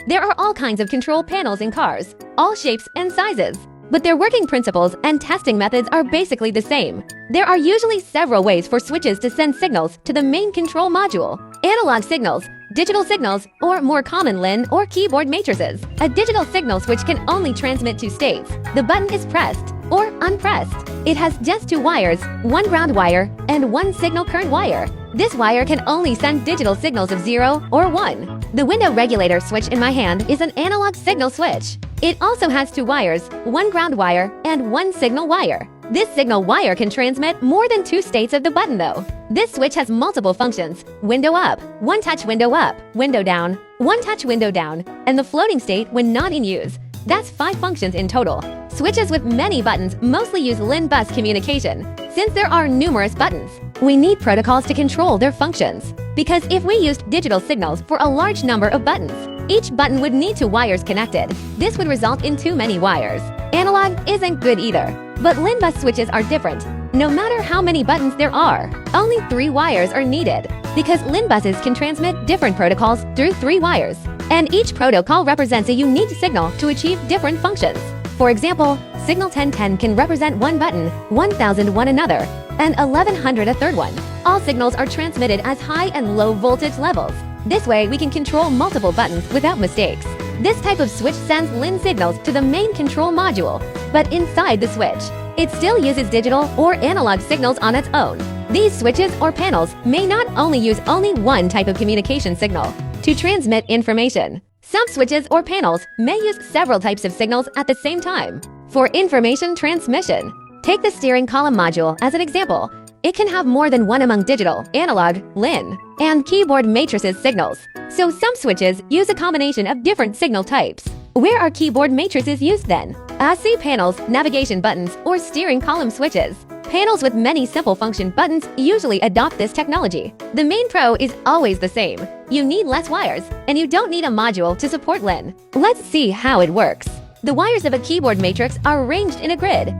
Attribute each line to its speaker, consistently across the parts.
Speaker 1: There are all kinds of control panels in cars, all shapes and sizes. But their working principles and testing methods are basically the same. There are usually several ways for switches to send signals to the main control module. Analog signals, digital signals, or more common LIN or keyboard matrices. A digital signal switch can only transmit two states. The button is pressed or unpressed. It has just two wires, one ground wire and one signal current wire. This wire can only send digital signals of 0 or 1. The window regulator switch in my hand is an analog signal switch. It also has two wires, one ground wire and one signal wire. This signal wire can transmit more than two states of the button though. This switch has multiple functions: window up, one touch window up, window down, one touch window down, and the floating state when not in use. That's 5 functions in total. Switches with many buttons mostly use LIN bus communication. Since there are numerous buttons, we need protocols to control their functions. Because if we used digital signals for a large number of buttons, each button would need two wires connected. This would result in too many wires. Analog isn't good either. But LIN bus switches are different. No matter how many buttons there are, only 3 wires are needed. Because LIN buses can transmit different protocols through 3 wires. And each protocol represents a unique signal to achieve different functions. For example, signal 1010 can represent one button, 1001 another, and 1100 a third one. All signals are transmitted as high and low voltage levels. This way we can control multiple buttons without mistakes. This type of switch sends LIN signals to the main control module, but inside the switch, it still uses digital or analog signals on its own. These switches or panels may not only use only one type of communication signal to transmit information. Some switches or panels may use several types of signals at the same time. For information transmission, take the steering column module as an example. It can have more than one among digital, analog, LIN, and keyboard matrices signals. So some switches use a combination of different signal types. Where are keyboard matrices used then? ASCII panels, navigation buttons, or steering column switches. Panels with many simple function buttons usually adopt this technology. The main pro is always the same. You need less wires, and you don't need a module to support LIN. Let's see how it works. The wires of a keyboard matrix are arranged in a grid.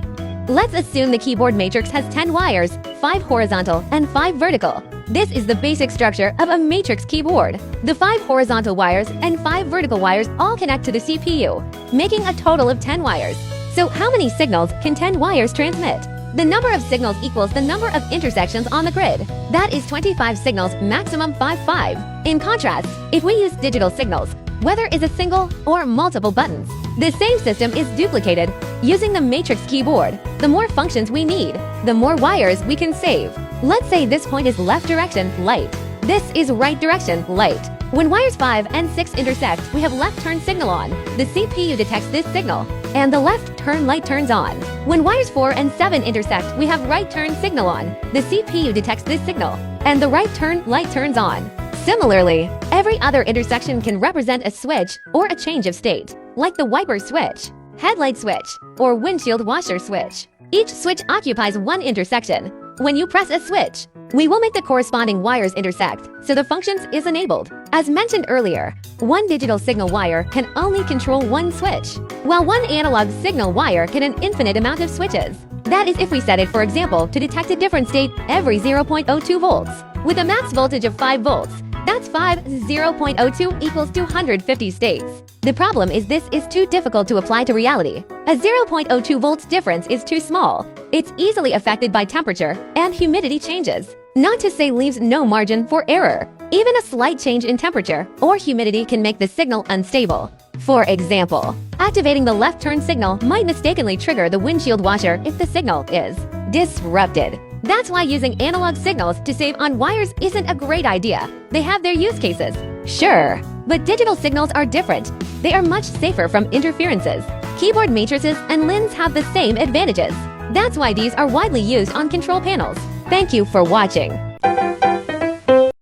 Speaker 1: Let's assume the keyboard matrix has 10 wires, 5 horizontal and 5 vertical. This is the basic structure of a matrix keyboard. The 5 horizontal wires and 5 vertical wires all connect to the CPU, making a total of 10 wires. So how many signals can 10 wires transmit? The number of signals equals the number of intersections on the grid. That is 25 signals, maximum 5. In contrast, if we use digital signals, whether it's a single or multiple buttons, the same system is duplicated using the matrix keyboard. The more functions we need, the more wires we can save. Let's say this point is left direction, light. This is right direction, light. When wires 5 and 6 intersect, we have left turn signal on. The CPU detects this signal, and the left turn light turns on. When wires 4 and 7 intersect, we have right turn signal on. The CPU detects this signal, and the right turn light turns on. Similarly, every other intersection can represent a switch or a change of state, like the wiper switch, headlight switch, or windshield washer switch. Each switch occupies one intersection. When you press a switch, we will make the corresponding wires intersect, so the functions is enabled. As mentioned earlier, one digital signal wire can only control one switch, while one analog signal wire can an infinite amount of switches. That is if we set it, for example, to detect a different state every 0.02 volts. With a max voltage of 5 volts, that's 0.02 equals 250 states. The problem is this is too difficult to apply to reality. A 0.02 volts difference is too small. It's easily affected by temperature and humidity changes. Not to say leaves no margin for error. Even a slight change in temperature or humidity can make the signal unstable. For example, activating the left turn signal might mistakenly trigger the windshield washer if the signal is disrupted. That's why using analog signals to save on wires isn't a great idea. They have their use cases, sure, but digital signals are different. They are much safer from interferences. Keyboard matrices and LINs have the same advantages. That's why these are widely used on control panels. Thank you for watching.